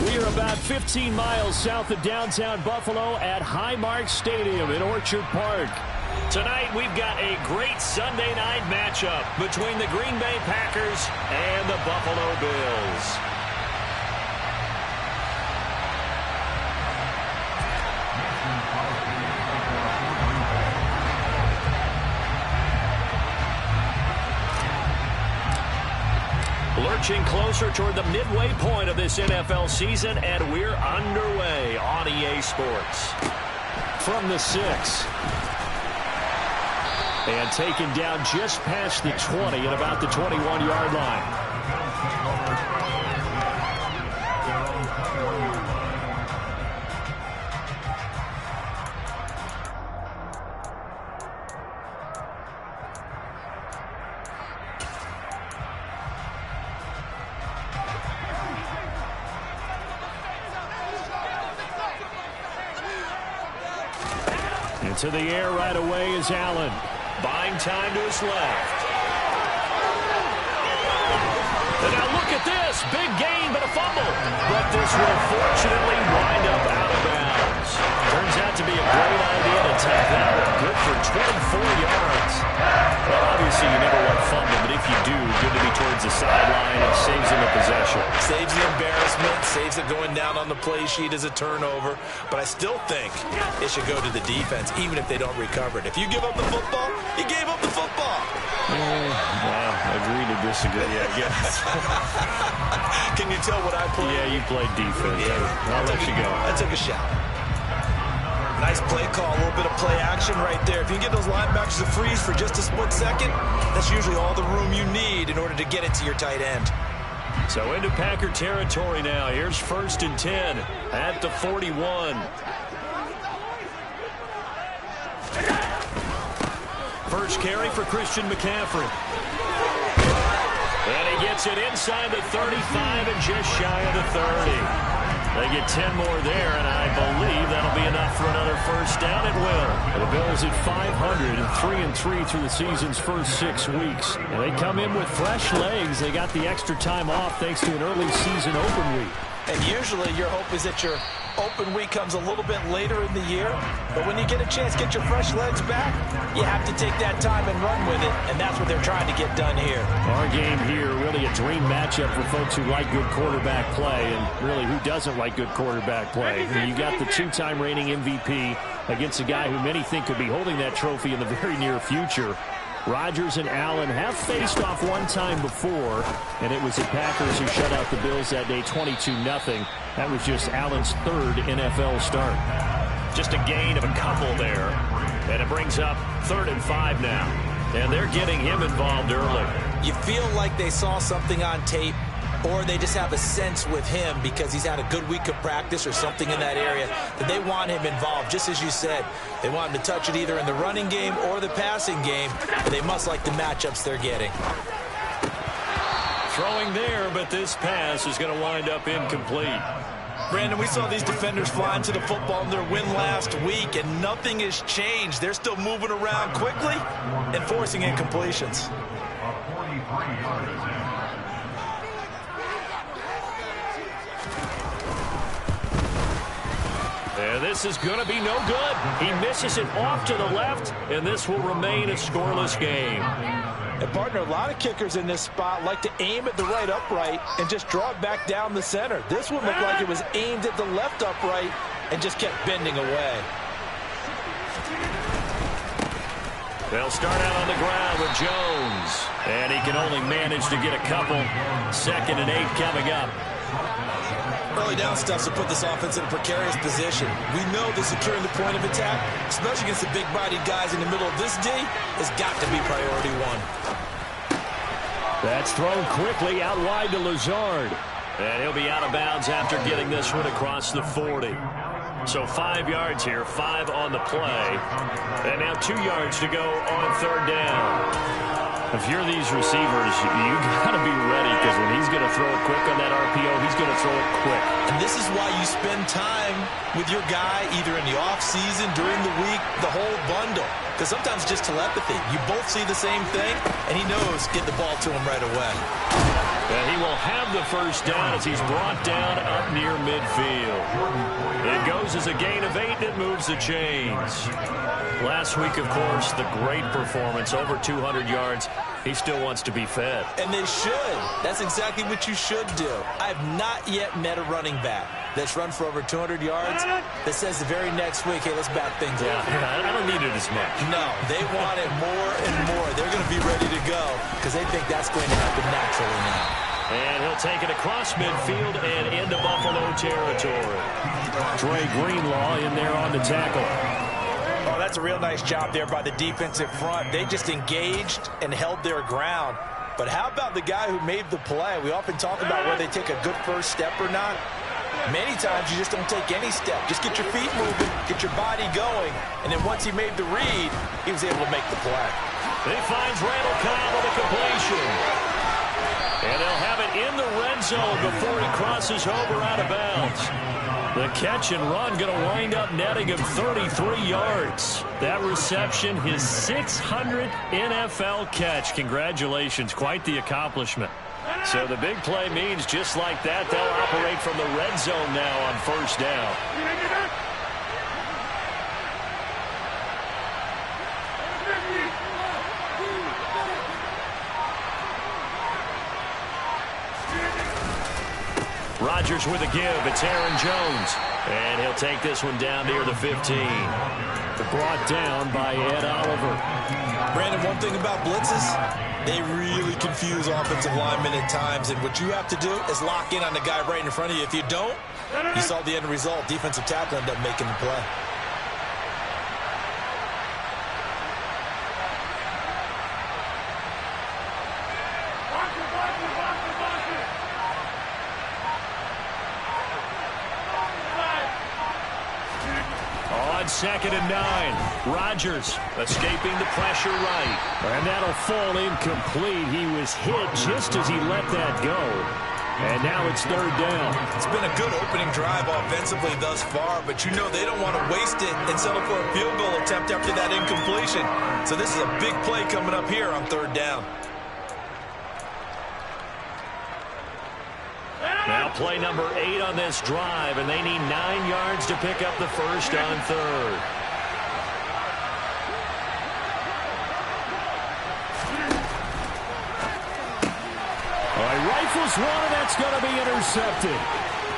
We are about 15 miles south of downtown Buffalo at Highmark Stadium in Orchard Park. Tonight we've got a great Sunday night matchup between the Green Bay Packers and the Buffalo Bills. Lurching closer toward the midway point of this NFL season, and we're underway on EA Sports. From the 6. And taken down just past the 20 at about the 21-yard line. Into the air right away is Allen. Buying time to his left. And now look at this. Big gain, but a fumble. But this will fortunately wind up out of bounds. Turns out to be a great idea to take that one. Good for 24 yards. Well, obviously you never want fumble, but if you do, good to be towards the sideline and saves him the possession. Saves the embarrassment, saves it going down on the play sheet as a turnover. But I still think it should go to the defense, even if they don't recover it. If you give up the football, you gave up the football. Well, agree to disagree, I guess. Can you tell what I played? Yeah, you played defense. Yeah. I'll let you go. I took a shot. Nice play call, a little bit of play action right there. If you can get those linebackers to freeze for just a split second, that's usually all the room you need in order to get it to your tight end. So into Packer territory now. Here's 1st and 10 at the 41. First carry for Christian McCaffrey. And he gets it inside the 35 and just shy of the 30. They get 10 more there, and I believe that'll be enough for another first down. It will. The Bills at 500 and 3-3 through the season's first 6 weeks. And they come in with fresh legs. They got the extra time off thanks to an early season open week. And usually your hope is that your open week comes a little bit later in the year. But when you get a chance to get your fresh legs back, you have to take that time and run with it. And that's what they're trying to get done here. Our game here, really a dream matchup for folks who like good quarterback play. And really, who doesn't like good quarterback play? You got the 2-time reigning MVP against a guy who many think could be holding that trophy in the very near future. Rodgers and Allen have faced off one time before, and it was the Packers who shut out the Bills that day 22-0. That was just Allen's 3rd NFL start. Just a gain of a couple there, and it brings up 3rd and 5 now. And they're getting him involved early. You feel like they saw something on tape, or they just have a sense with him because he's had a good week of practice or something in that area that they want him involved. Just as you said, they want him to touch it either in the running game or the passing game, but they must like the matchups they're getting. Throwing there, but this pass is going to wind up incomplete. Brandon, we saw these defenders flying to the football in their win last week, and nothing has changed. They're still moving around quickly and forcing incompletions. And this is going to be no good. He misses it off to the left, and this will remain a scoreless game. And partner, a lot of kickers in this spot like to aim at the right upright and just draw it back down the center. This one looked like it was aimed at the left upright and just kept bending away. They'll start out on the ground with Jones. And he can only manage to get a couple. 2nd and 8 coming up. Early down stuff to put this offense in a precarious position. We know that securing the point of attack, especially against the big-bodied guys in the middle of this D, has got to be priority 1. That's thrown quickly out wide to Lazard. And he'll be out of bounds after getting this one across the 40. So 5 yards here, 5 on the play. And now 2 yards to go on 3rd down. If you're these receivers, you got to be ready, because when he's going to throw it quick on that RPO, he's going to throw it quick. And this is why you spend time with your guy either in the offseason, during the week, the whole bundle. Because sometimes it's just telepathy. You both see the same thing, and he knows get the ball to him right away. And he will have the first down as he's brought down up near midfield. It goes as a gain of 8, and it moves the chains. Last week, of course, the great performance, over 200 yards. He still wants to be fed. And they should. That's exactly what you should do. I have not yet met a running back that's run for over 200 yards that says the very next week, hey, let's back things up. Yeah, I don't need it as much. No, they want it more and more. They're going to be ready to go because they think that's going to happen naturally now. And he'll take it across midfield and into Buffalo territory. Dre Greenlaw in there on the tackle. Oh, that's a real nice job there by the defensive front. They just engaged and held their ground. But how about the guy who made the play? We often talk about whether they take a good first step or not. Many times you just don't take any step. Just get your feet moving, get your body going, and then once he made the read, he was able to make the play. He finds Randall Cobb with a completion. And they'll have it in the red zone before he crosses over out of bounds. The catch and run going to wind up netting him 33 yards. That reception, his 600th NFL catch. Congratulations, quite the accomplishment. So the big play means just like that, they'll operate from the red zone now on first down. Rodgers with a give. It's Aaron Jones. And he'll take this one down near the 15. Brought down by Ed Oliver. Brandon, one thing about blitzes, they really confuse offensive linemen at times. And what you have to do is lock in on the guy right in front of you. If you don't, you saw the end result. Defensive tackle ended up making the play. Second and 9. Rodgers escaping the pressure right. And that'll fall incomplete. He was hit just as he let that go. And now it's third down. It's been a good opening drive offensively thus far, but you know they don't want to waste it and settle for a field goal attempt after that incompletion. So this is a big play coming up here on third down. Now play number 8 on this drive, and they need 9 yards to pick up the first on third. All right, rifles one, and that's going to be intercepted.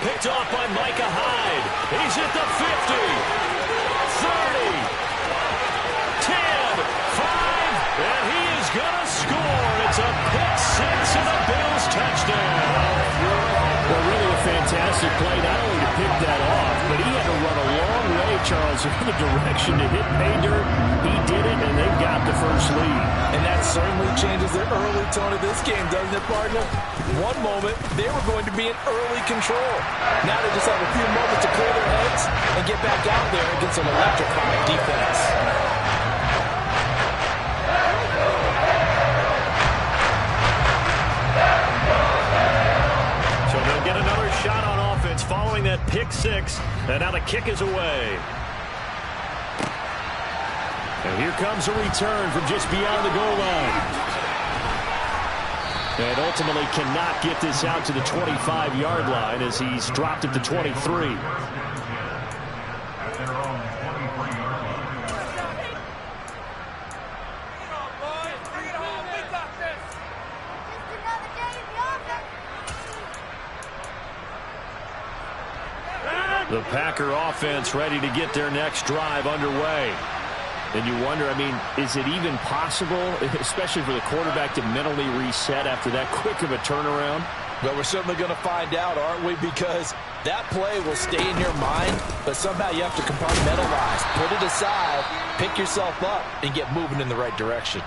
Picked off by Micah Hyde. He's at the 50, 30, 10, 5, and he is going to score. It's a pick six and a Bills touchdown. Well, really a fantastic play, not only to pick that off, but he had to run a long way, Charles, in the direction to hit pay dirt. He did it, and they've got the first lead. And that certainly changes the early tone of this game, doesn't it, partner? One moment, they were going to be in early control. Now they just have a few moments to clear their heads and get back out there against an electrifying defense. Get another shot on offense following that pick six, and now the kick is away. And here comes a return from just beyond the goal line. And ultimately cannot get this out to the 25-yard line as he's dropped at the 23. The Packer offense ready to get their next drive underway. And you wonder, I mean, is it even possible, especially for the quarterback, to mentally reset after that quick of a turnaround? Well, we're certainly going to find out, aren't we? Because that play will stay in your mind, but somehow you have to compartmentalize, put it aside, pick yourself up, and get moving in the right direction.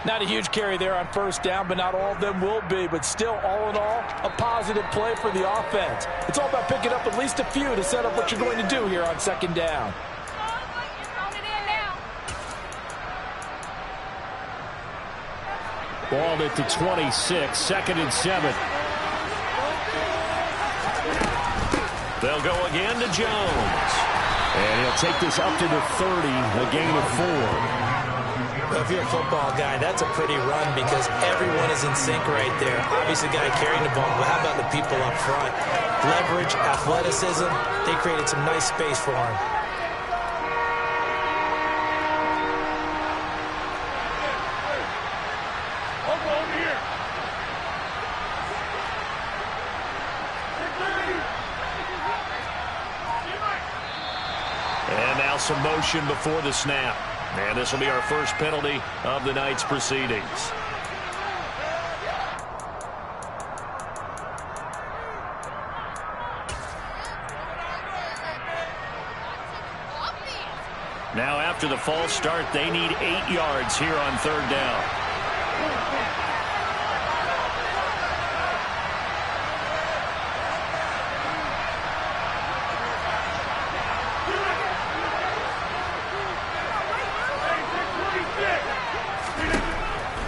Not a huge carry there on first down, but not all of them will be. But still, all in all, a positive play for the offense. It's all about picking up at least a few to set up what you're going to do here on second down. Ball at the 26, 2nd and 7. They'll go again to Jones. And he'll take this up to the 30, a gain of 4. Well, if you're a football guy, that's a pretty run because everyone is in sync right there. Obviously, the guy carrying the ball, but how about the people up front? Leverage, athleticism, they created some nice space for him. And now some motion before the snap. And this will be our first penalty of the night's proceedings. Now after the false start, they need 8 yards here on 3rd down.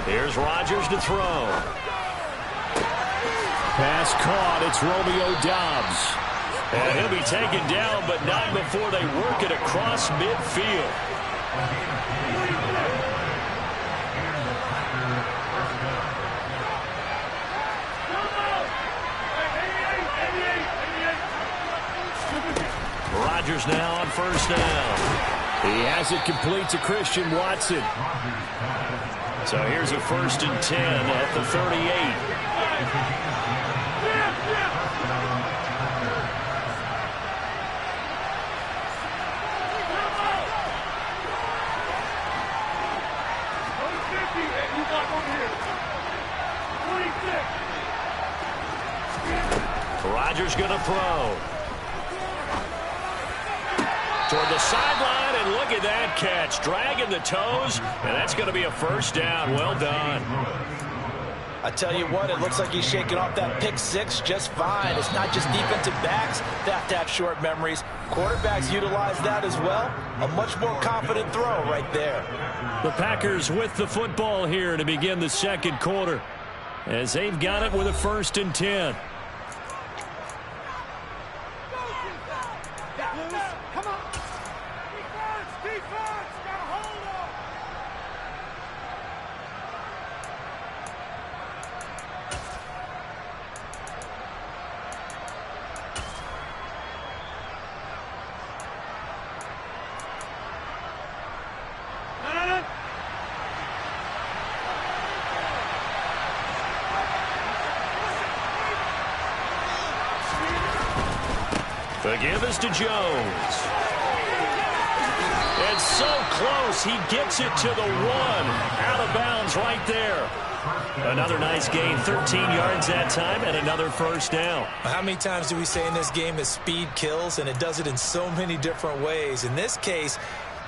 Here's Rodgers to throw. Pass caught. It's Romeo Doubs. And he'll be taken down, but not before they work it across midfield. Rodgers now on 1st down. He has it complete to Christian Watson. So here's a 1st and 10 at the 38. Rodgers going to throw. Toward the sideline, and look at that catch. Dragging the toes, and that's going to be a 1st down. Well done. I tell you what, it looks like he's shaking off that pick 6 just fine. It's not just defensive backs that have to have short memories. Quarterbacks utilize that as well. A much more confident throw right there. The Packers with the football here to begin the 2nd quarter, as they've got it with a 1st and 10. The give is to Jones. It's so close. He gets it to the 1. Out of bounds right there. Another nice gain. 13 yards that time and another 1st down. How many times do we say in this game that speed kills, and it does it in so many different ways? In this case,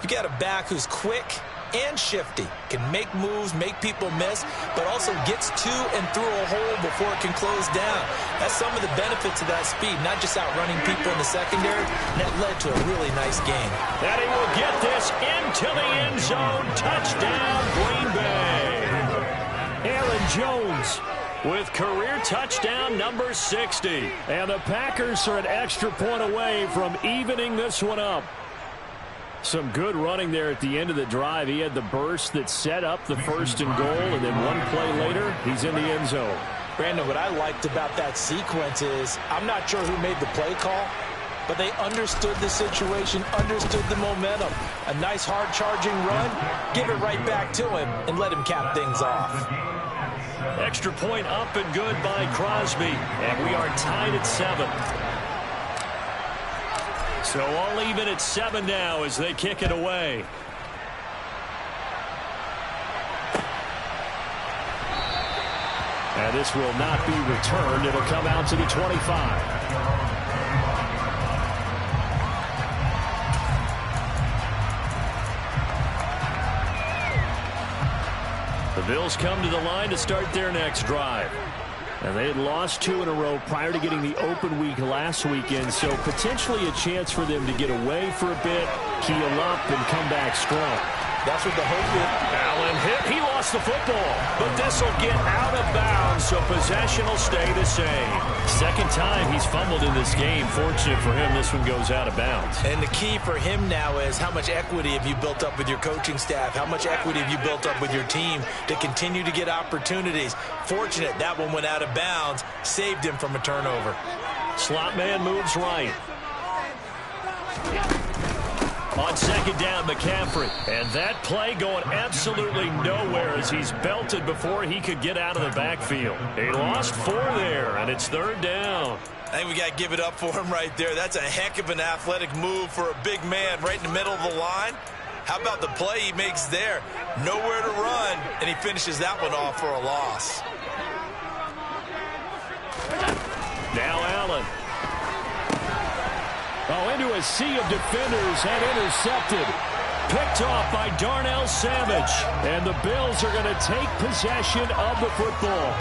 you got a back who's quick and shifty, can make moves, make people miss, but also gets to and through a hole before it can close down. That's some of the benefits of that speed, not just outrunning people in the secondary. And that led to a really nice game. And he will get this into the end zone. Touchdown, Green Bay. Aaron Jones with career touchdown number 60. And the Packers are an extra point away from evening this one up. Some good running there at the end of the drive. He had the burst that set up the 1st and goal, and then one play later, he's in the end zone. Brandon, what I liked about that sequence is I'm not sure who made the play call, but they understood the situation, understood the momentum. A nice hard-charging run, give it right back to him, and let him cap things off. Extra point up and good by Crosby, and we are tied at 7. So all even at 7 now as they kick it away. And this will not be returned. It'll come out to the 25. The Bills come to the line to start their next drive. And they had lost 2 in a row prior to getting the open week last weekend, so potentially a chance for them to get away for a bit, keel up, and come back strong. That's what the hope is. Allen hit. He lost the football. But this will get out of bounds, so possession will stay the same. Second time he's fumbled in this game. Fortunate for him, this one goes out of bounds. And the key for him now is how much equity have you built up with your coaching staff? How much equity have you built up with your team to continue to get opportunities? Fortunate that one went out of bounds. Saved him from a turnover. Slot man moves right. On second down, McCaffrey. And that play going absolutely nowhere as he's belted before he could get out of the backfield. He lost 4 there, and it's third down. I think we got to give it up for him right there. That's a heck of an athletic move for a big man right in the middle of the line. How about the play he makes there? Nowhere to run, and he finishes that one off for a loss. Now Allen. Oh, into a sea of defenders and intercepted. Picked off by Darnell Savage. And the Bills are going to take possession of the football.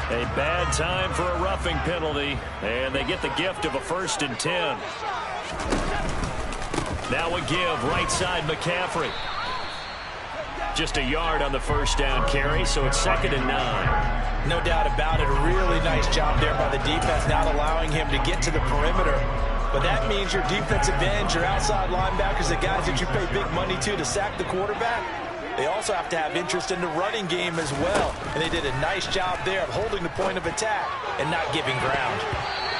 A bad time for a roughing penalty, and they get the gift of a 1st and 10. Now a give, right side McCaffrey. Just a yard on the first down carry, so it's 2nd and 9. No doubt about it. A really nice job there by the defense, not allowing him to get to the perimeter. But that means your defensive ends, your outside linebackers, the guys that you pay big money to sack the quarterback, they also have to have interest in the running game as well. And they did a nice job there of holding the point of attack and not giving ground.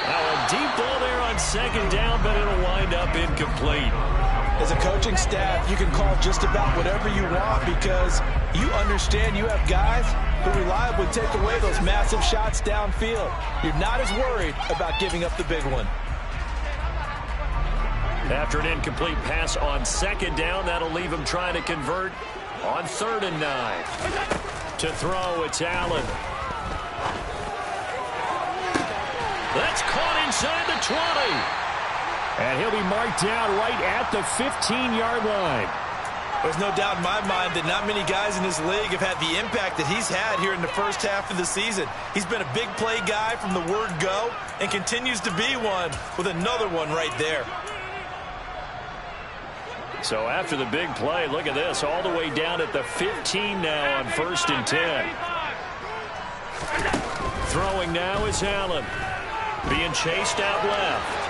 Now a deep ball there on 2nd down, but it'll wind up incomplete. As a coaching staff, you can call just about whatever you want because you understand you have guys who reliably take away those massive shots downfield. You're not as worried about giving up the big one. After an incomplete pass on 2nd down, that'll leave him trying to convert on 3rd and 9. To throw, it's Allen. That's caught inside the 20. And he'll be marked down right at the 15-yard line. There's no doubt in my mind that not many guys in this league have had the impact that he's had here in the first half of the season. He's been a big play guy from the word go and continues to be one with another one right there. So after the big play, look at this, all the way down at the 15 now on 1st and 10. Throwing now is Allen. Being chased out left.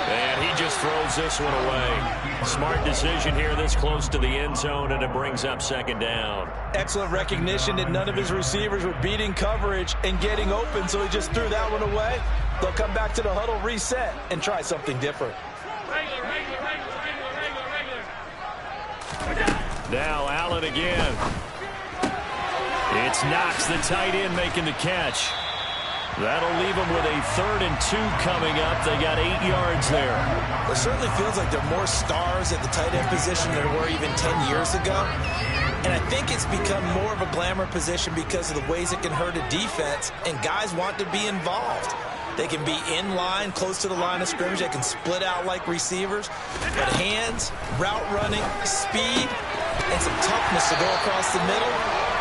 And he just throws this one away. Smart decision here this close to the end zone, and it brings up 2nd down. Excellent recognition that none of his receivers were beating coverage and getting open, so he just threw that one away. They'll come back to the huddle, reset, and try something different. Now Allen again. It's Knox, the tight end, making the catch. That'll leave them with a 3rd and 2 coming up. They got 8 yards there. It certainly feels like there are more stars at the tight end position than there were even 10 years ago. And I think it's become more of a glamour position because of the ways it can hurt a defense, and guys want to be involved. They can be in line, close to the line of scrimmage. They can split out like receivers. But hands, route running, speed, and some toughness to go across the middle,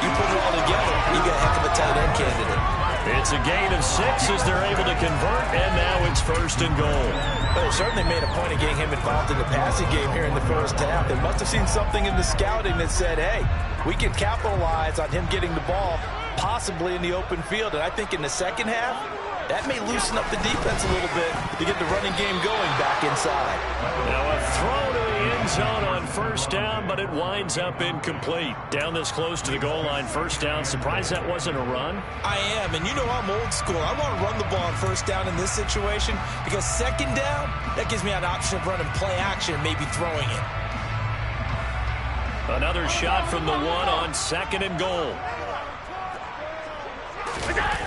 you put it all together, you get a heck of a tight end candidate. It's a gain of 6 as they're able to convert, and now it's 1st and goal. Well, they certainly made a point of getting him involved in the passing game here in the first half. They must have seen something in the scouting that said, hey, we can capitalize on him getting the ball possibly in the open field. And I think in the second half, that may loosen up the defense a little bit to get the running game going back inside. Now a throw to the end zone on 1st down, but it winds up incomplete. Down this close to the goal line, 1st down. Surprised that wasn't a run? I am, and you know I'm old school. I want to run the ball on 1st down in this situation because 2nd down, that gives me an option of running play action and maybe throwing it. Another shot from the 1 on 2nd and goal.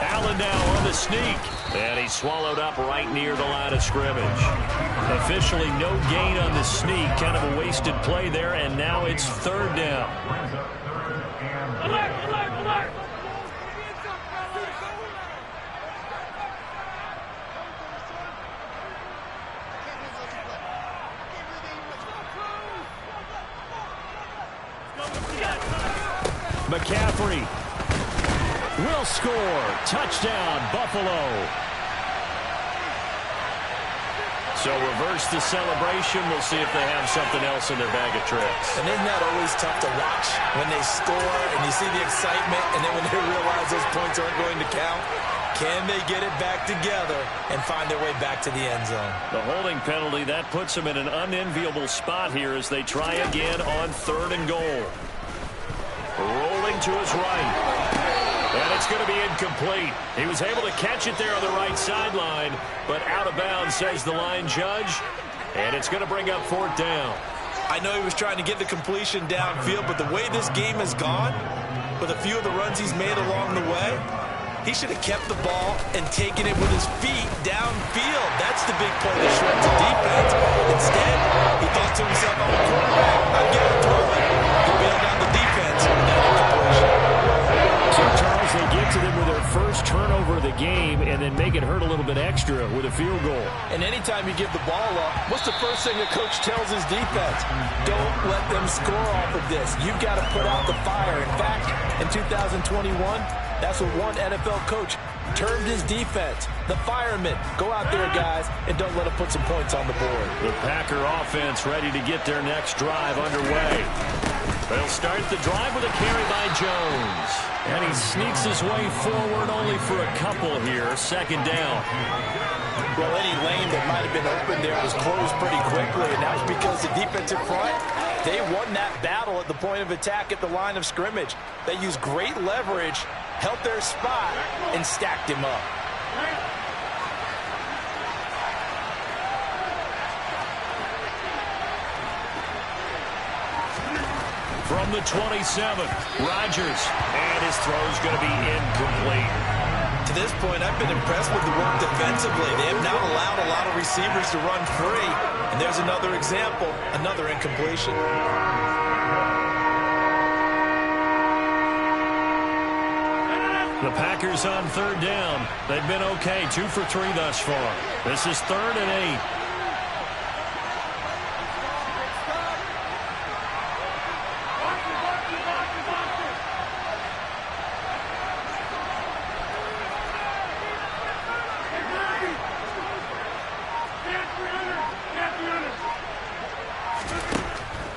Allen now on the sneak. And he's swallowed up right near the line of scrimmage. Officially no gain on the sneak. Kind of a wasted play there, and now it's 3rd down. McCaffrey will score. Touchdown, Buffalo. So reverse the celebration. We'll see if they have something else in their bag of tricks. And isn't that always tough to watch when they score and you see the excitement, and then when they realize those points aren't going to count? Can they get it back together and find their way back to the end zone? The holding penalty, that puts them in an unenviable spot here as they try again on 3rd and goal. Rolling to his right. And it's going to be incomplete. He was able to catch it there on the right sideline, but out of bounds, says the line judge. And it's going to bring up 4th down. I know he was trying to get the completion downfield, but the way this game has gone, with a few of the runs he's made along the way, he should have kept the ball and taken it with his feet downfield. That's the big play that shreds the defense. Instead, he thought to himself, I'm a quarterback. I'm getting through it. He bailed out the defense with that incompletion. So, Charles, they get to them with their first turnover of the game and then make it hurt a little bit extra with a field goal. And anytime you give the ball up, what's the first thing the coach tells his defense? Don't let them score off of this. You've got to put out the fire. In fact, in 2021, that's what one NFL coach termed his defense. The firemen. Go out there, guys, and don't let them put some points on the board. The Packer offense ready to get their next drive underway. They'll start the drive with a carry by Jones. And he sneaks his way forward only for a couple here. 2nd down. Well, any lane that might have been open there was closed pretty quickly, and that was because the defensive front, they won that battle at the point of attack at the line of scrimmage. They used great leverage, held their spot, and stacked him up. From the 27th, Rodgers, and his throw's going to be incomplete. To this point, I've been impressed with the work defensively. They have not allowed a lot of receivers to run free. And there's another example, another incompletion. The Packers on 3rd down. They've been okay, 2 for 3 thus far. This is 3rd and 8.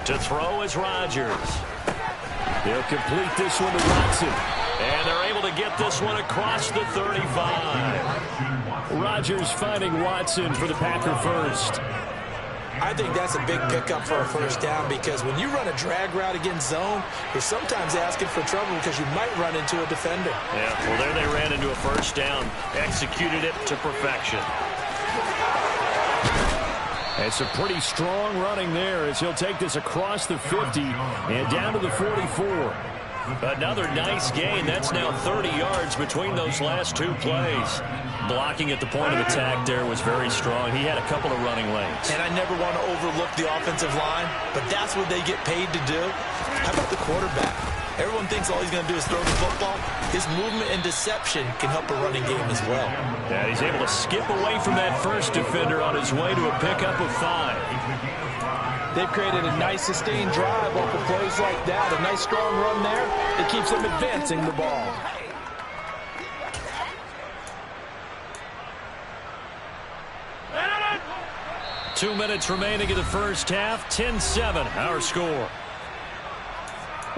To throw is Rodgers. They'll complete this one to Watson. And they're able to get this one across the 35. Rodgers finding Watson for the Packer first. I think that's a big pickup for a first down, because when you run a drag route against zone, you're sometimes asking for trouble because you might run into a defender. Yeah, well, there they ran into a first down. Executed it to perfection. It's a pretty strong running there as he'll take this across the 50 and down to the 44. Another nice gain. That's now 30 yards between those last 2 plays. Blocking at the point of attack there was very strong. He had a couple of running lanes. And I never want to overlook the offensive line, but that's what they get paid to do. How about the quarterback? Everyone thinks all he's going to do is throw the football. His movement and deception can help a running game as well. Yeah, he's able to skip away from that first defender on his way to a pickup of 5. They've created a nice sustained drive off of plays like that. A nice strong run there. It keeps them advancing the ball. Two minutes remaining in the first half. 10-7, our score.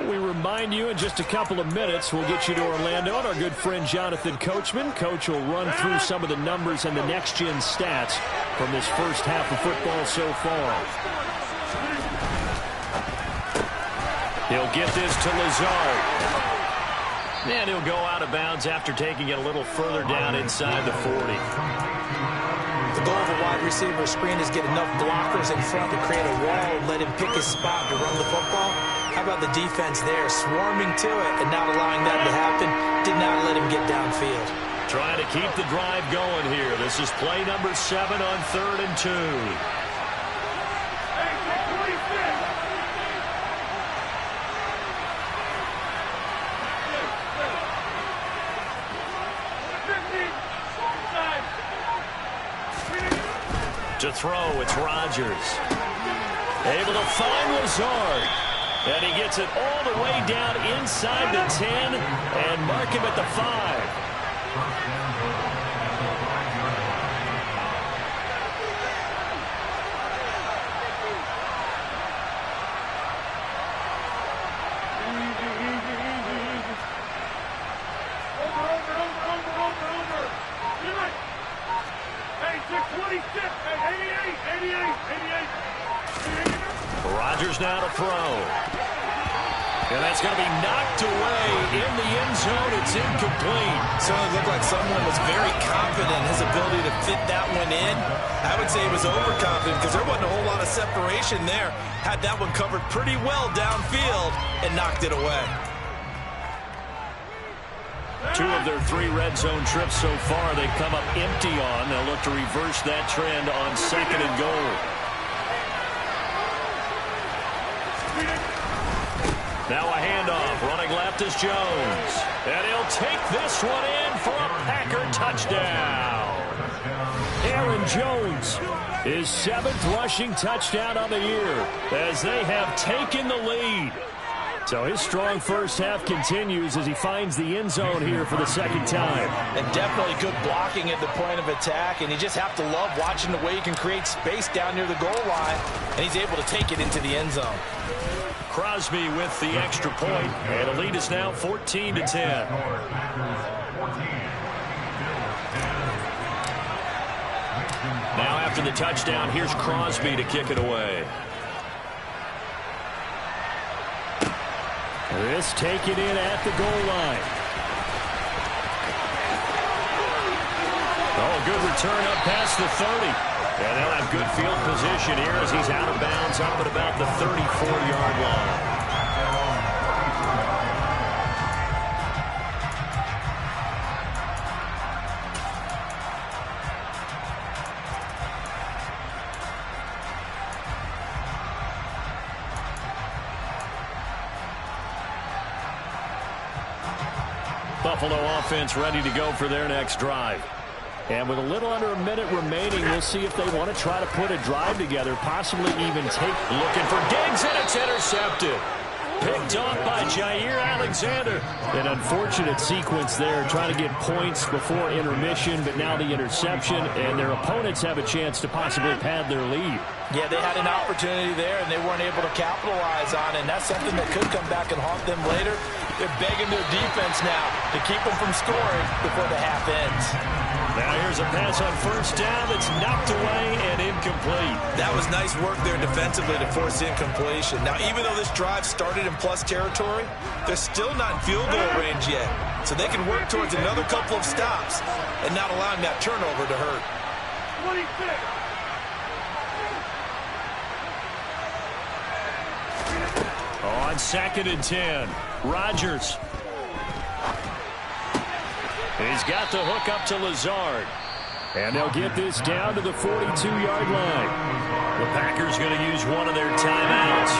We remind you in just a couple of minutes, we'll get you to Orlando and our good friend Jonathan Coachman. Coach will run through some of the numbers and the next-gen stats from this first half of football so far. He'll get this to Lazard. And he'll go out of bounds after taking it a little further down inside the 40. The goal of a wide receiver screen is get enough blockers in front to create a wall and let him pick his spot to run the football. How about the defense there, swarming to it and not allowing that to happen? Did not let him get downfield. Trying to keep the drive going here. This is play number 7 on 3rd and 2. To throw, it's Rodgers. Able to find Lazard. And he gets it all the way down inside the 10 and mark him at the 5. Rodgers now to throw. And that's going to be knocked away in the end zone. It's incomplete. Certainly looked like someone was very confident in his ability to fit that one in. I would say he was overconfident because there wasn't a whole lot of separation there. Had that one covered pretty well downfield and knocked it away. 2 of their 3 red zone trips so far they've come up empty on. They'll look to reverse that trend on 2nd and goal. Now a handoff. Running left is Jones. And he'll take this one in for a Packer touchdown. Aaron Jones, his 7th rushing touchdown on the year as they have taken the lead. So his strong first half continues as he finds the end zone here for the 2nd time. And definitely good blocking at the point of attack. And you just have to love watching the way he can create space down near the goal line. And he's able to take it into the end zone. Crosby with the extra point, and the lead is now 14-10. Now after the touchdown, here's Crosby to kick it away. This taken in at the goal line. Oh, good return up past the 30. And they'll have good field position here as he's out of bounds up at about the 34-yard line. Buffalo offense ready to go for their next drive. And with a little under a minute remaining, we'll see if they want to try to put a drive together, possibly even take. Looking for Diggs, and it's intercepted. Picked off by Jair Alexander. An unfortunate sequence there, trying to get points before intermission, but now the interception, and their opponents have a chance to possibly pad their lead. Yeah, they had an opportunity there, and they weren't able to capitalize on it, and that's something that could come back and haunt them later. They're begging their defense now to keep them from scoring before the half ends. Now here's a pass on first down that's knocked away and incomplete. That was nice work there defensively to force incompletion. Now, even though this drive started in plus territory, they're still not in field goal range yet. So they can work towards another couple of stops and not allowing that turnover to hurt. 26. On 2nd and 10, Rodgers. He's got the hook up to Lazard. And they'll get this down to the 42-yard line. The Packers going to use one of their timeouts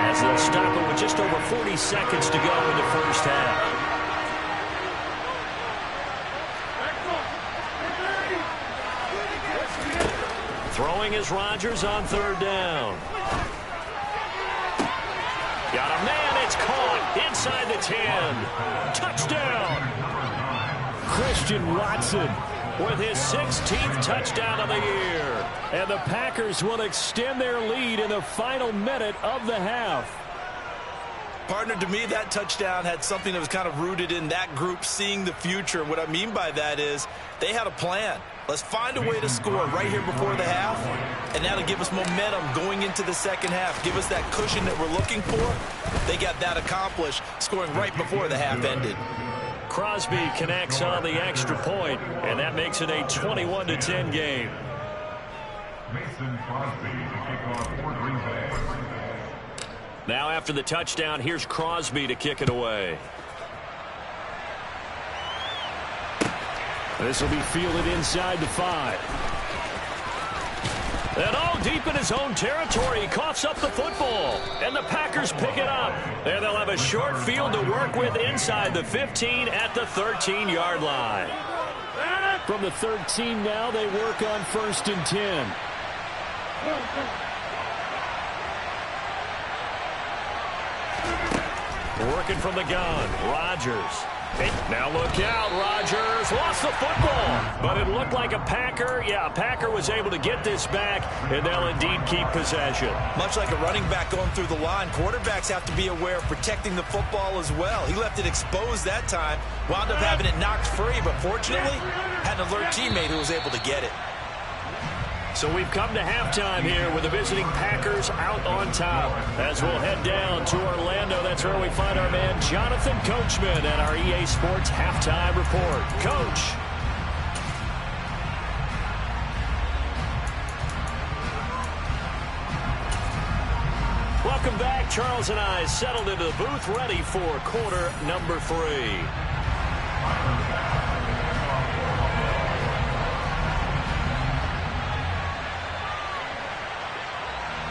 as they'll stop it with just over 40 seconds to go in the first half. Throwing is Rodgers on 3rd down. Got a man, it's caught inside the 10. Touchdown! Christian Watson with his 16th touchdown of the year. And the Packers will extend their lead in the final minute of the half. Partner, to me, that touchdown had something that was kind of rooted in that group seeing the future. What I mean by that is they had a plan. Let's find a way to score right here before the half, and that'll give us momentum going into the second half. Give us that cushion that we're looking for. They got that accomplished, scoring right before the half ended. Crosby connects on the extra point, and that makes it a 21-10 game. Now after the touchdown, here's Crosby to kick it away. This will be fielded inside the 5. And all deep in his own territory, he coughs up the football. And the Packers pick it up. And they'll have a short field to work with inside the 15 at the 13-yard line. From the 13 now, they work on 1st and 10. Working from the gun, Rodgers. Hey, now look out, Rodgers lost the football, but it looked like a Packer. Yeah, a Packer was able to get this back, and they'll indeed keep possession. Much like a running back going through the line, quarterbacks have to be aware of protecting the football as well. He left it exposed that time, wound up having it knocked free, but fortunately had an alert teammate who was able to get it. So we've come to halftime here with the visiting Packers out on top. As we'll head down to Orlando, that's where we find our man Jonathan Coachman at our EA Sports Halftime Report. Coach. Welcome back. Charles and I settled into the booth, ready for quarter number 3.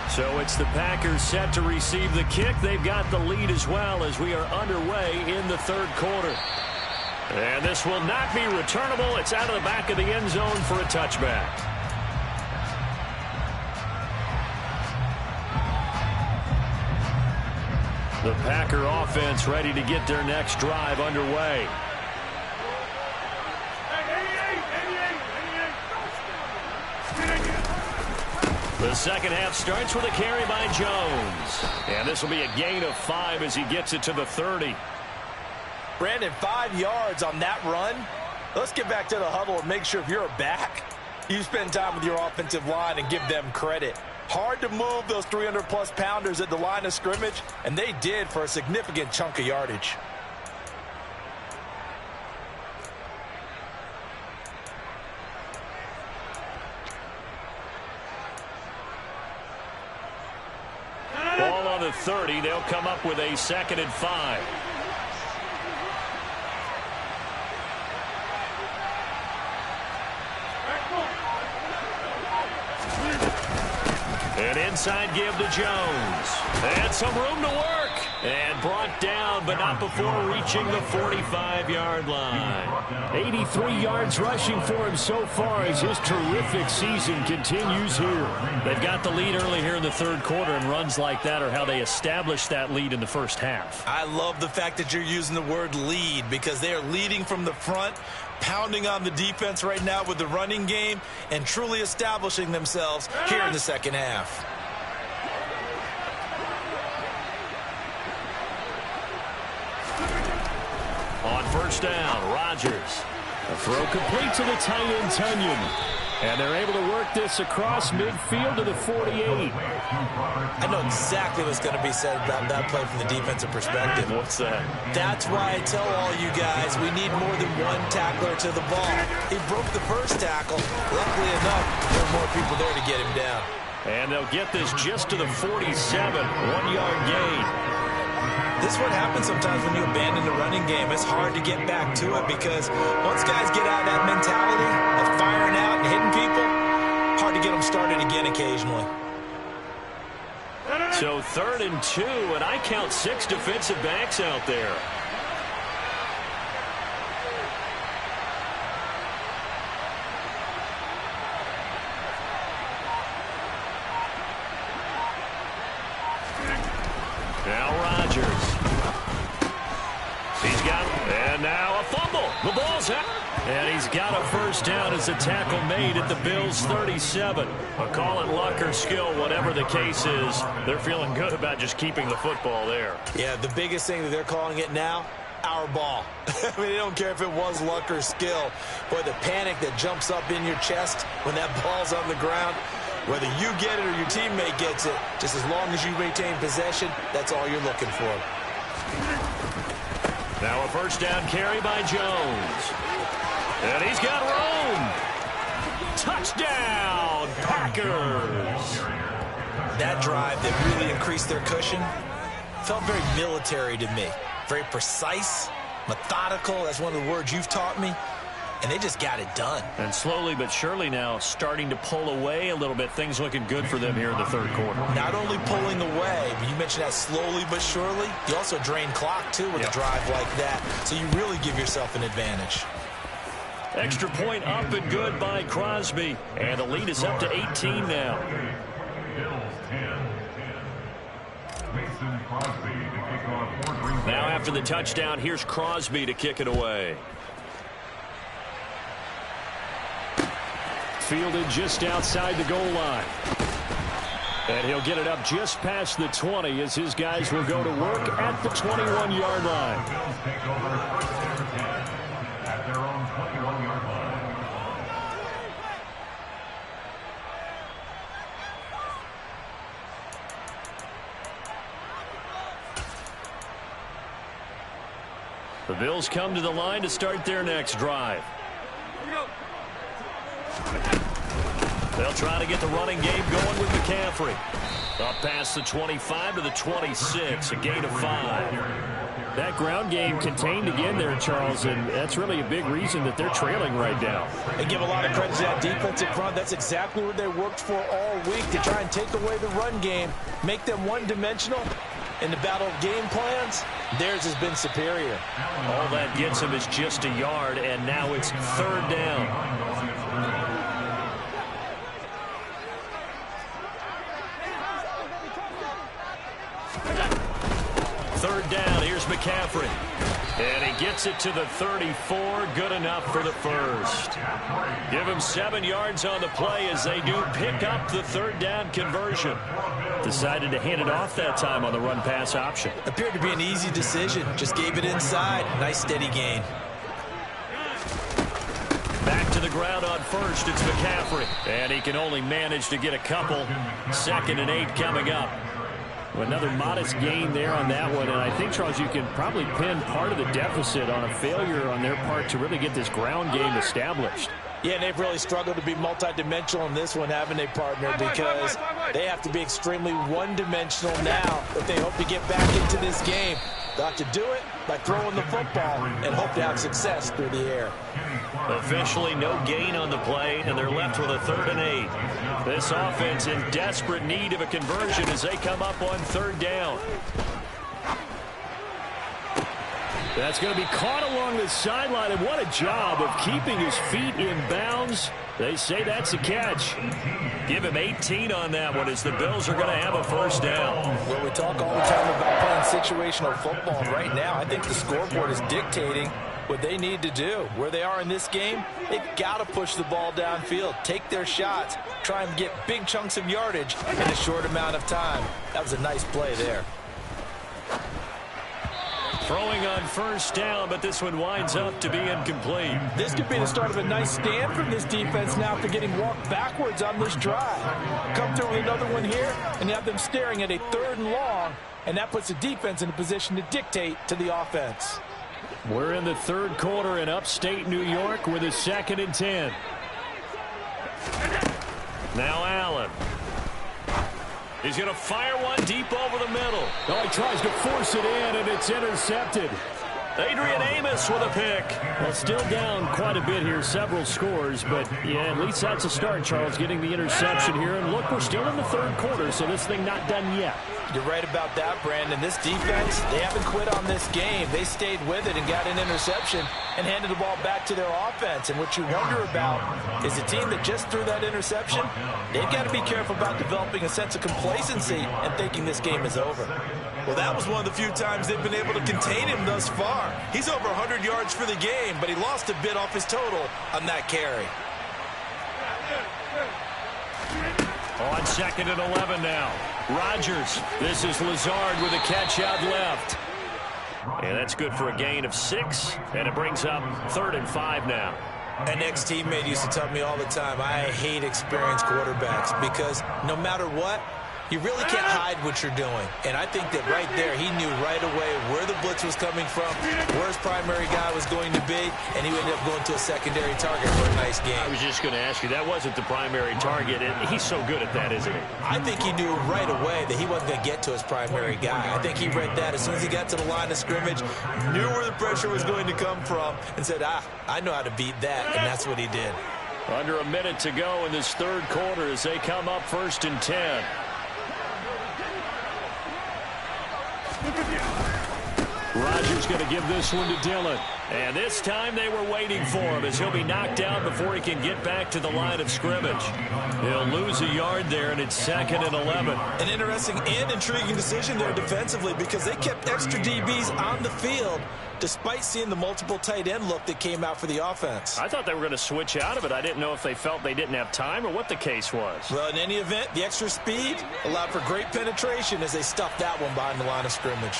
So it's the Packers set to receive the kick. They've got the lead as well as we are underway in the third quarter. And this will not be returnable. It's out of the back of the end zone for a touchback. The Packer offense ready to get their next drive underway. The second half starts with a carry by Jones. And this will be a gain of 5 as he gets it to the 30. Brandon, 5 yards on that run. Let's get back to the huddle and make sure if you're a back, you spend time with your offensive line and give them credit. Hard to move those 300-plus pounders at the line of scrimmage, and they did for a significant chunk of yardage. Ball on the 30. They'll come up with a 2nd and 5. An inside give to Jones. And some room to work. And brought down, but not before reaching the 45-yard line. 83 yards rushing for him so far as his terrific season continues here. They've got the lead early here in the third quarter, and runs like that are how they establish that lead in the first half. I love the fact that you're using the word lead because they are leading from the front, pounding on the defense right now with the running game, and truly establishing themselves here in the second half. On first down, Rodgers. A throw complete to the tight end, Tunyon. And they're able to work this across midfield to the 48. I know exactly what's going to be said about that play from the defensive perspective. What's that? That's why I tell all you guys we need more than one tackler to the ball. He broke the first tackle. Luckily enough, there were more people there to get him down. And they'll get this just to the 47. 1-yard gain. This is what happens sometimes when you abandon the running game. It's hard to get back to it because once guys get out of that mentality of firing out and hitting people, hard to get them started again occasionally. So 3rd and 2, and I count 6 defensive backs out there. Now Rodgers. He's got it. And now a fumble. The ball's out. And he's got a first down as a tackle made at the Bills' 37. Call it luck or skill, whatever the case is. They're feeling good about just keeping the football there. Yeah, the biggest thing that they're calling it now, our ball. I mean, they don't care if it was luck or skill. Boy, the panic that jumps up in your chest when that ball's on the ground, whether you get it or your teammate gets it, just as long as you maintain possession, that's all you're looking for. Now a first down carry by Jones. And he's got room. Touchdown, Packers. That drive that really increased their cushion felt very military to me. Very precise, methodical. That's one of the words you've taught me. And they just got it done. And slowly but surely now starting to pull away a little bit. Things looking good for them here in the third quarter. Not only pulling away, but you mentioned that slowly but surely. You also drain clock, too, with a drive like that. So you really give yourself an advantage. Extra point up and good by Crosby. And the lead is up to 18 now. Now after the touchdown, here's Crosby to kick it away. Fielded just outside the goal line. And he'll get it up just past the 20 as his guys will go to work at the 21-yard line. The Bills come to the line to start their next drive. They'll try to get the running game going with McCaffrey. Up past the 25 to the 26, a gain of 5. That ground game contained again there, Charles, and that's really a big reason that they're trailing right now. They give a lot of credit to that defensive front. That's exactly what they worked for all week, to try and take away the run game, make them one-dimensional. In the battle of game plans, theirs has been superior. All that gets him is just a yard, and now it's 3rd down. Third down, here's McCaffrey. And he gets it to the 34, good enough for the first. Give him 7 yards on the play as they do pick up the 3rd down conversion. Decided to hand it off that time on the run-pass option. Appeared to be an easy decision. Just gave it inside. Nice steady gain. Back to the ground on first, it's McCaffrey. And he can only manage to get a couple. 2nd and 8 coming up. Another modest gain there on that one, and I think, Charles, you can probably pin part of the deficit on a failure on their part to really get this ground game established. Yeah, and they've really struggled to be multidimensional in this one, haven't they, partner? Because they have to be extremely one-dimensional now if they hope to get back into this game. They'll have to do it by throwing the football and hope to have success through the air. Officially no gain on the play, and they're left with a 3rd and 8. This offense in desperate need of a conversion as they come up on 3rd down. That's going to be caught along the sideline, and what a job of keeping his feet in bounds. They say that's a catch. Give him 18 on that one as the Bills are going to have a 1st down. Well, we talk all the time about playing situational football, and right now I think the scoreboard is dictating what they need to do. Where they are in this game, they've got to push the ball downfield, take their shots, try and get big chunks of yardage in a short amount of time. That was a nice play there. Throwing on 1st down, but this one winds up to be incomplete. This could be the start of a nice stand from this defense now after getting walked backwards on this drive. Come through with another one here, and you have them staring at a 3rd and long, and that puts the defense in a position to dictate to the offense. We're in the 3rd quarter in upstate New York with a 2nd and 10. Now Allen. He's going to fire one deep over the middle. Oh, he tries to force it in, and it's intercepted. Adrian Amos with a pick. Well, still down quite a bit here, several scores, but yeah, at least that's a start, Charles, getting the interception here. And look, we're still in the 3rd quarter, so this thing not done yet. You're right about that, Brandon. This defense, they haven't quit on this game. They stayed with it and got an interception and handed the ball back to their offense. And what you wonder about is a team that just threw that interception, they've got to be careful about developing a sense of complacency and thinking this game is over. Well, that was one of the few times they've been able to contain him thus far. He's over 100 yards for the game, but he lost a bit off his total on that carry. On 2nd and 11 now. Rodgers. This is Lazard with a catch out left. And that's good for a gain of 6, and it brings up 3rd and 5 now. An ex-teammate used to tell me all the time, I hate experienced quarterbacks because no matter what, you really can't hide what you're doing. And I think that right there, he knew right away where the blitz was coming from, where his primary guy was going to be, and he ended up going to a secondary target for a nice game. I was just going to ask you, that wasn't the primary target, and he's so good at that, isn't he? I think he knew right away that he wasn't going to get to his primary guy. I think he read that as soon as he got to the line of scrimmage, knew where the pressure was going to come from, and said, I know how to beat that, and that's what he did. Under a minute to go in this 3rd quarter as they come up 1st and 10. Rodgers going to give this one to Dillon. And this time they were waiting for him as he'll be knocked down before he can get back to the line of scrimmage. He'll lose a yard there, and it's 2nd and 11. An interesting and intriguing decision there defensively because they kept extra DBs on the field despite seeing the multiple tight end look that came out for the offense. I thought they were going to switch out of it. I didn't know if they felt they didn't have time or what the case was. Well, in any event, the extra speed allowed for great penetration as they stuffed that one behind the line of scrimmage.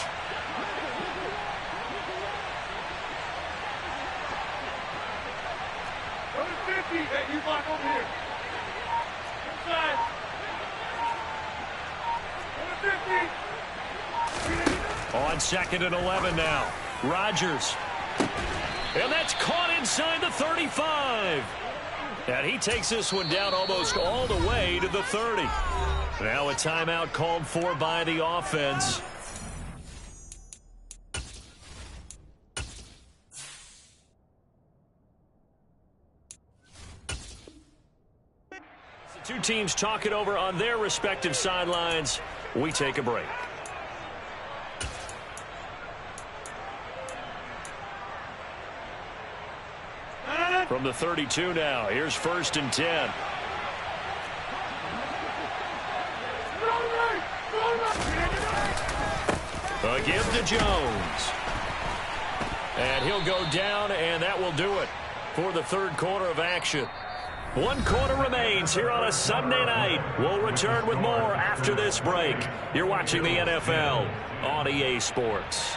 On 2nd and 11 now. Rodgers. And that's caught inside the 35. And he takes this one down almost all the way to the 30. Now a timeout called for by the offense. The two teams talk it over on their respective sidelines. We take a break. From the 32 now, here's 1st and 10. A give to Jones. And he'll go down, and that will do it for the 3rd quarter of action. 1 quarter remains here on a Sunday night. We'll return with more after this break. You're watching the NFL on EA Sports.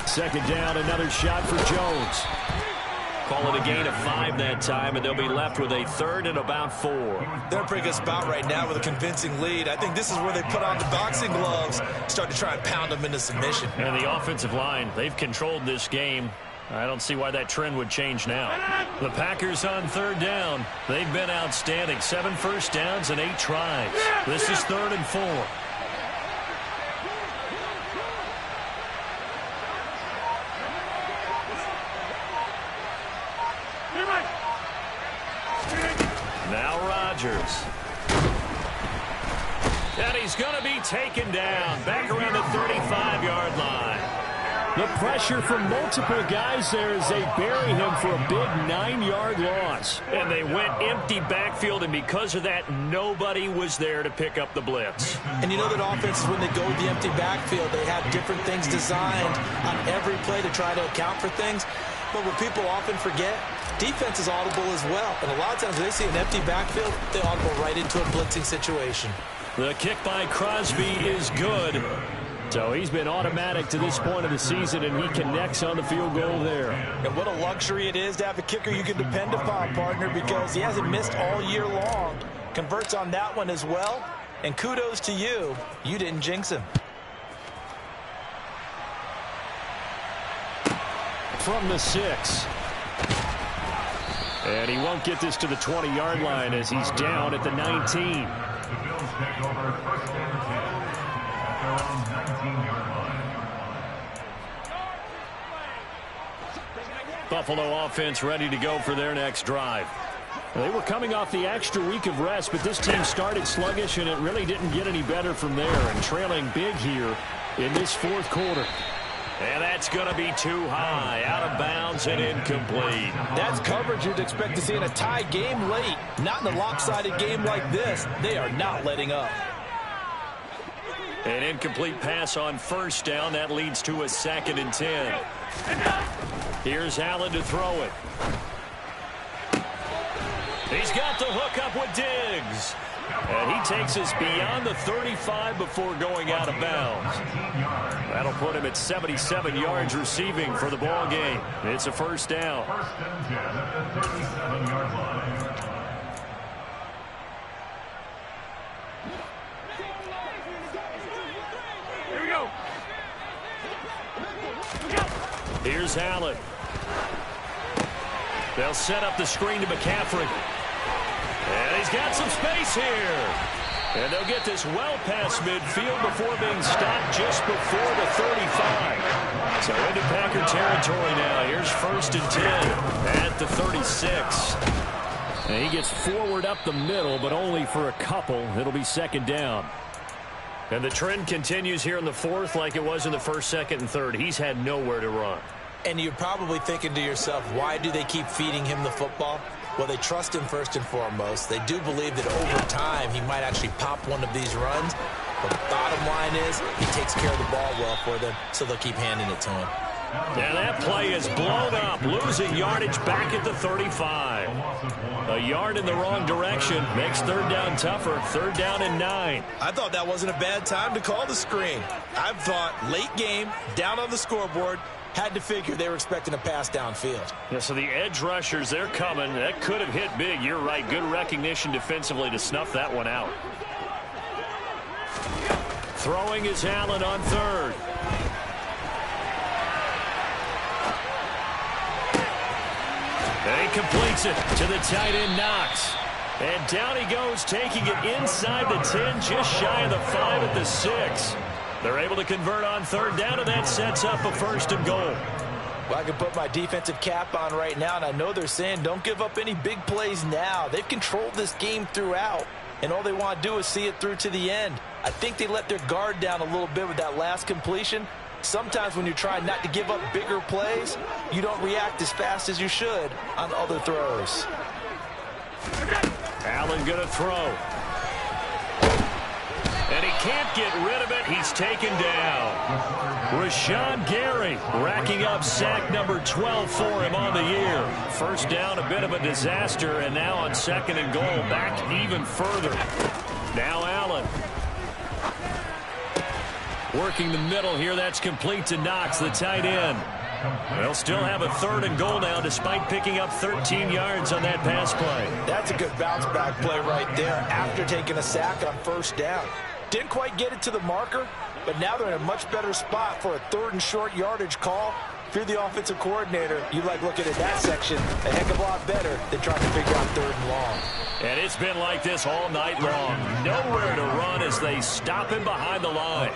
Second down, another shot for Jones. Call it a gain of 5 that time, and they'll be left with a 3rd and about 4. They're in a pretty good spot right now with a convincing lead. I think this is where they put on the boxing gloves, start to try and pound them into submission. And the offensive line, they've controlled this game. I don't see why that trend would change now. The Packers on 3rd down. They've been outstanding. 7 first downs and 8 tries. This is 3rd and 4. Now Rodgers. And he's going to be taken down back around the 35-yard line. The pressure from multiple guys there as they bury him for a big 9-yard loss. And they went empty backfield, and because of that, nobody was there to pick up the blitz. And you know that offenses, when they go with the empty backfield, they have different things designed on every play to try to account for things. But what people often forget, defense is audible as well. And a lot of times when they see an empty backfield, they audible right into a blitzing situation. The kick by Crosby is good. So he's been automatic to this point of the season, and he connects on the field goal there. And what a luxury it is to have a kicker you can depend upon, partner, because he hasn't missed all year long. Converts on that one as well. And kudos to you. You didn't jinx him. From the 6. And he won't get this to the 20-yard line as he's down at the 19. Buffalo offense ready to go for their next drive. They were coming off the extra week of rest, but this team started sluggish, and it really didn't get any better from there, and trailing big here in this 4th quarter. And that's going to be too high, out of bounds and incomplete. That's coverage you'd expect to see in a tie game late. Not in a lopsided game like this. They are not letting up. An incomplete pass on 1st down. That leads to a 2nd and 10. Here's Allen to throw it. He's got the hook up with Diggs. And he takes us beyond the 35 before going out of bounds. That'll put him at 77 yards receiving for the ball game. It's a 1st down. 1st and 10 at the 37-yard line. Here's Allen. They'll set up the screen to McCaffrey. And he's got some space here. And they'll get this well past midfield before being stopped just before the 35. So into Packer territory now. Here's 1st and 10 at the 36. And he gets forward up the middle, but only for a couple. It'll be 2nd down. And the trend continues here in the 4th like it was in the 1st, 2nd, and 3rd. He's had nowhere to run. And you're probably thinking to yourself, why do they keep feeding him the football? Well, they trust him first and foremost. They do believe that over time he might actually pop one of these runs. But the bottom line is he takes care of the ball well for them, so they'll keep handing it to him. And that play is blown up, losing yardage back at the 35. A yard in the wrong direction makes 3rd down tougher. 3rd down and 9. I thought that wasn't a bad time to call the screen. I thought late game, down on the scoreboard, had to figure they were expecting a pass downfield. Yeah, so the edge rushers, they're coming. That could have hit big. You're right. Good recognition defensively to snuff that one out. Throwing is Allen on 3rd. And he completes it to the tight end, Knox. And down he goes, taking it inside the 10, just shy of the 5 at the 6. They're able to convert on 3rd down, and that sets up a 1st and goal. Well, I can put my defensive cap on right now, and I know they're saying don't give up any big plays now. They've controlled this game throughout, and all they want to do is see it through to the end. I think they let their guard down a little bit with that last completion. Sometimes when you're trying not to give up bigger plays, you don't react as fast as you should on other throws. Allen going to throw. And he can't get rid of it. He's taken down. Rashawn Gary racking up sack number 12 for him on the year. 1st down, a bit of a disaster, and now on 2nd and goal, back even further. Now Allen. Working the middle here. That's complete to Knox, the tight end. They'll still have a 3rd and goal now despite picking up 13 yards on that pass play. That's a good bounce back play right there after taking a sack on 1st down. Didn't quite get it to the marker, but now they're in a much better spot for a 3rd and short yardage call. If you're the offensive coordinator, you like looking at that section a heck of a lot better than trying to figure out 3rd and long. And it's been like this all night long. Nowhere to run as they stop him behind the line.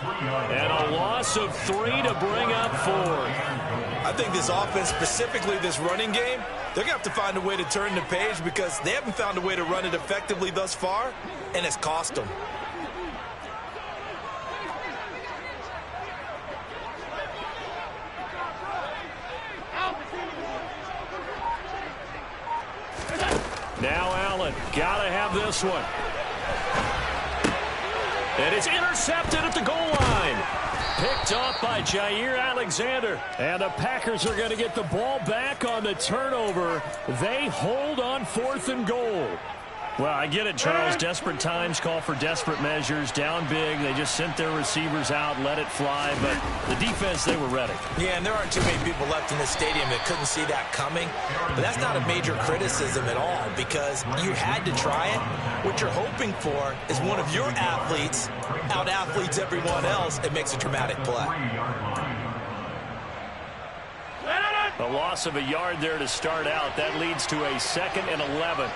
And a loss of 3 to bring up 4th. I think this offense, specifically this running game, they're going to have to find a way to turn the page because they haven't found a way to run it effectively thus far, and it's cost them. Now Allen, gotta have this one. And it's intercepted at the goal line. Picked off by Jair Alexander. And the Packers are going to get the ball back on the turnover. They hold on 4th and goal. Well, I get it, Charles. Desperate times call for desperate measures. Down big. They just sent their receivers out, let it fly. But the defense, they were ready. Yeah, and there aren't too many people left in this stadium that couldn't see that coming. But that's not a major criticism at all because you had to try it. What you're hoping for is one of your athletes out-athletes everyone else and makes a dramatic play. A loss of a yard there to start out. That leads to a 2nd and 11.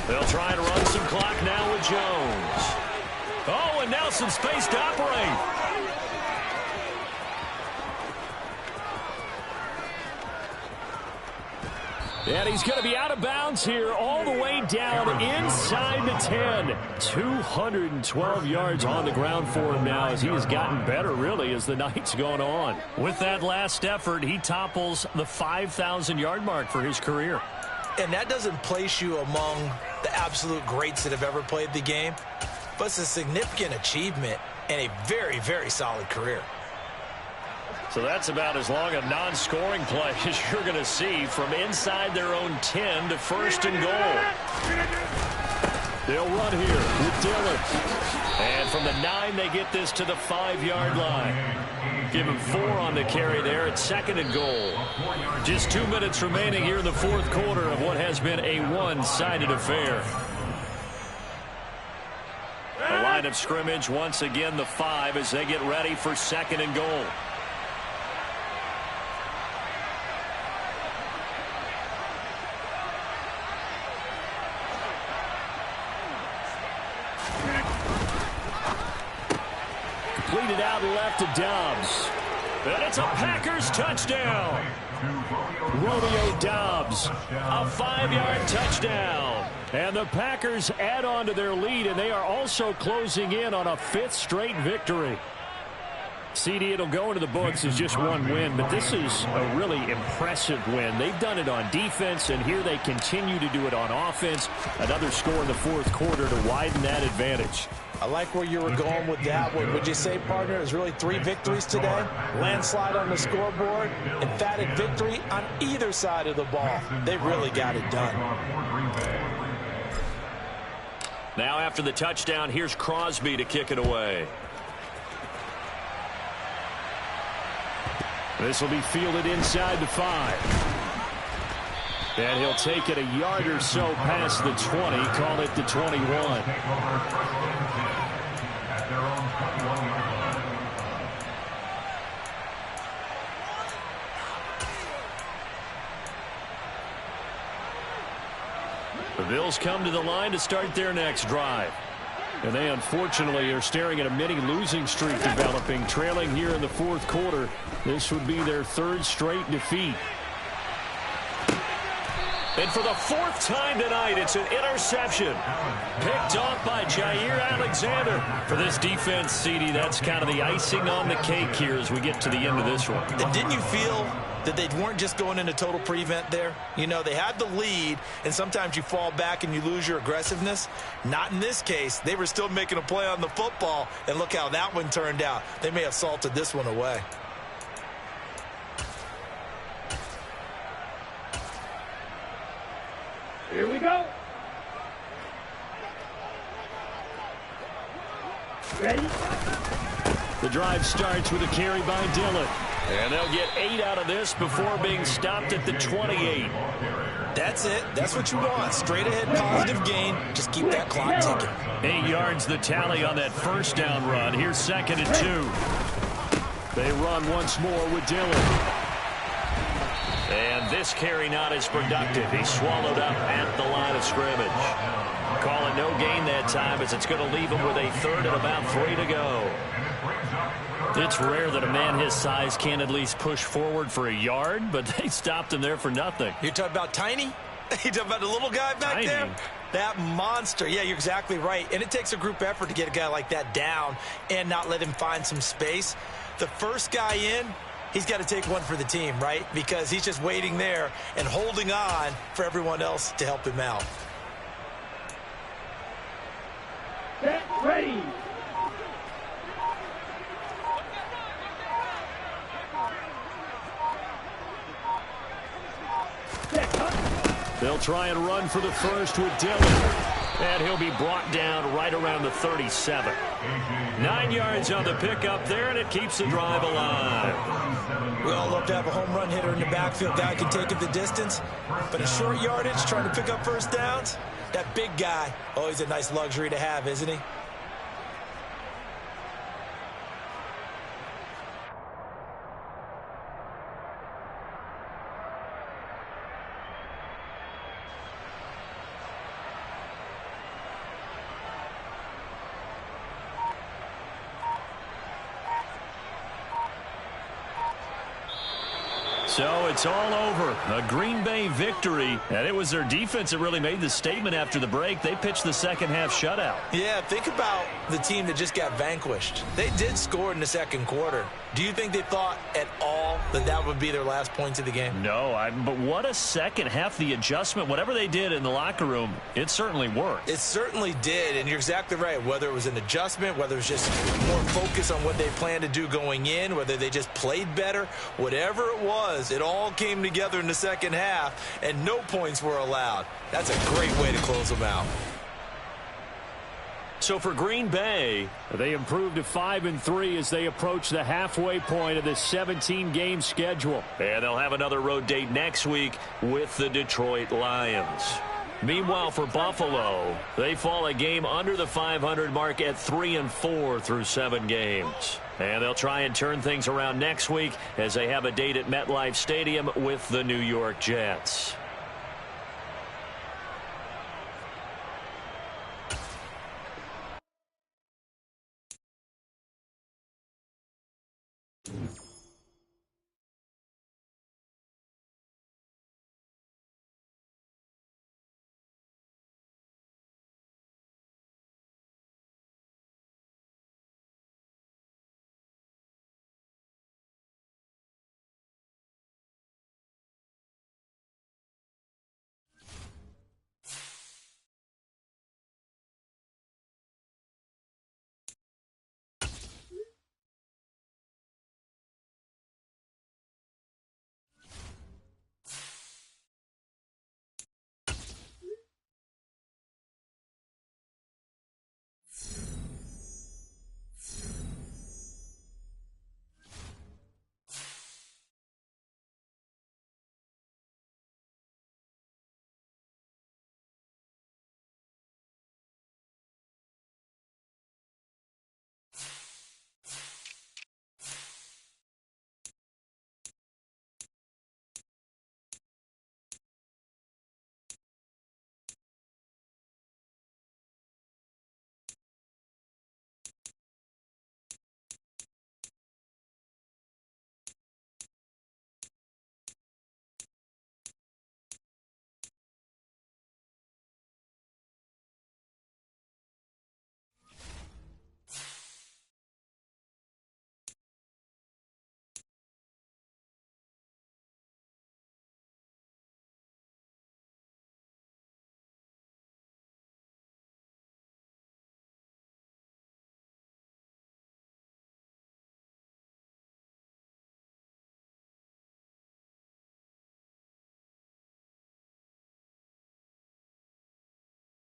They'll try to run some clock now with Jones. Oh, and now some space to operate. And he's going to be out of bounds here all the way down inside the 10. 212 yards on the ground for him now as he has gotten better, really, as the night's gone on. With that last effort, he topples the 5,000-yard mark for his career. And that doesn't place you among the absolute greats that have ever played the game, but it's a significant achievement and a very, very solid career. So that's about as long a non-scoring play as you're going to see from inside their own 10 to 1st and goal. They'll run here with Dillon. And from the 9, they get this to the 5-yard line. Give him 4 on the carry there at 2nd and goal. Just 2 minutes remaining here in the 4th quarter of what has been a one-sided affair. The line of scrimmage once again the 5 as they get ready for 2nd and goal. it out left to Dobbs. And it's a Packers touchdown. Romeo Dobbs, a 5-yard touchdown. And the Packers add on to their lead, and they are also closing in on a 5th straight victory. CD, it'll go into the books as just one win, but this is a really impressive win. They've done it on defense, and here they continue to do it on offense. Another score in the 4th quarter to widen that advantage. I like where you were going with that one. Would you say, partner, there's really 3 victories today? Landslide on the scoreboard, emphatic victory on either side of the ball. They really got it done. Now after the touchdown, here's Crosby to kick it away. This will be fielded inside the 5. And he'll take it a yard or so past the 20, call it the 21. The Bills come to the line to start their next drive. And they unfortunately are staring at a mini losing streak developing, trailing here in the 4th quarter. This would be their 3rd straight defeat. And for the 4th time tonight, it's an interception. Picked off by Jair Alexander. For this defense, CD, that's kind of the icing on the cake here as we get to the end of this one. And didn't you feel that they weren't just going into total prevent there? You know, they had the lead, and sometimes you fall back and you lose your aggressiveness. Not in this case. They were still making a play on the football, and look how that one turned out. They may have salted this one away. Here we go. Ready? The drive starts with a carry by Dillon. And they'll get 8 out of this before being stopped at the 28. That's it. That's what you want. Straight ahead positive gain. Just keep that clock ticking. 8 yards the tally on that first down run. Here's 2nd and 2. They run once more with Dillon. And this carry not as productive. He's swallowed up at the line of scrimmage. Call it no gain that time as it's going to leave him with a 3rd and about 3 to go. It's rare that a man his size can at least push forward for a yard, but they stopped him there for nothing. You're talking about Tiny? You talking about the little guy back there? That monster. Yeah, you're exactly right. And it takes a group effort to get a guy like that down and not let him find some space. The first guy in, he's got to take one for the team, right? Because he's just waiting there and holding on for everyone else to help him out. Get ready. They'll try and run for the first with Dillon. And he'll be brought down right around the 37. 9 yards on the pickup there, and it keeps the drive alive. We all love to have a home run hitter in the backfield. Guy can take it the distance. But a short yardage, trying to pick up first downs, that big guy, always a nice luxury to have, isn't he? So it's all over. A Green Bay victory. And it was their defense that really made the statement after the break. They pitched the second half shutout. Yeah, think about the team that just got vanquished. They did score in the 2nd quarter. Do you think they thought at all that that would be their last points of the game? No, but what a second half. The adjustment, whatever they did in the locker room, it certainly worked. It certainly did, and you're exactly right. Whether it was an adjustment, whether it was just more focus on what they planned to do going in, whether they just played better, whatever it was, it all came together in the second half, and no points were allowed. That's a great way to close them out. So for Green Bay, they improved to 5-3 as they approach the halfway point of this 17-game schedule. And they'll have another road date next week with the Detroit Lions. Meanwhile, for Buffalo, they fall a game under the 500 mark at 3-4 through 7 games. And they'll try and turn things around next week as they have a date at MetLife Stadium with the New York Jets.